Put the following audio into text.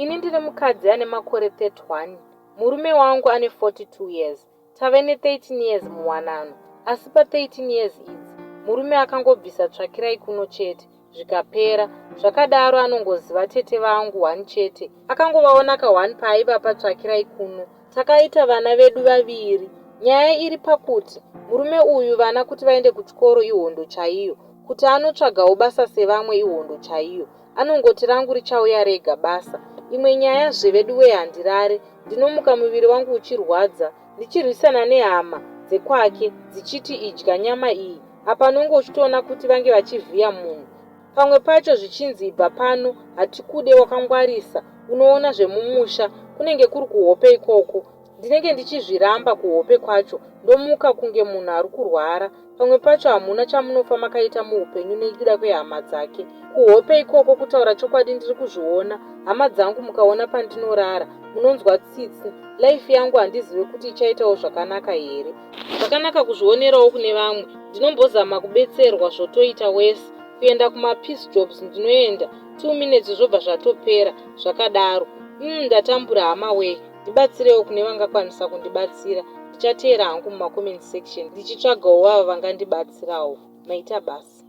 Ini ndiri mukadzi ane makore 31. Murume wangu ane 42 years. Tave ne13 years muwanano. Asi pa13 years idzi, murume akangobvisa tsvakirai kuno chete. Zvikapera, zvakadaro anongoziva tete vangu 1 chete. Akangovaona ka1 paaiva patsvakirai kuno. Takaita vana vedu 2. Nyaya iri pakuti, murume uyu vana kuti vaende kuchikoro ihondo chaiyo. Kuti anotsvagawo basa sevamwe ihondo chaiyo. Anongoti rangu richauya rega basa. Imwe nyaya zveveduwe handirare, ndinomuka muviri wangu uchirwadza, ndichirwisana nehama dzekwake dzichiti idya nyama iyi. Apa nongo uchitoona kuti vange vachivhiya munhu. Pamwe pacho zvichinzi ibva pano, hatikude wakangwarisa, unoona zvemumusha, kunenge kuri kuhope ikoko. Ndinenge ndichizviramba kuhope kwacho, ndomuka kunge munhu ari kurwara. Pamwe pacho hamuna chamunofa makaita muupenyu nekuda kwehama dzake. Kuhope ikoko kutaura chokwadi ndiri kuzviona. Hama dzangu mukaona pandinorara, munonzwa tsitsi. Life yangu handizive kuti ichaitawo zvakanaka here. Zvakanaka kuzvionerawo kune vamwe. Ndinombozama kubetserwa zvotoita wese. Kuenda kuma-peace jobs ndinoenda 2 minutes zvobva zvatopera. Zvakadaro. Ndatambura hama we. Ndibatsirewo kune vangakwanisa kundibatsira. Ndichateera hangu muma comment section. Ndichitsvagawo vava vangandibatsirawo. Maita basi.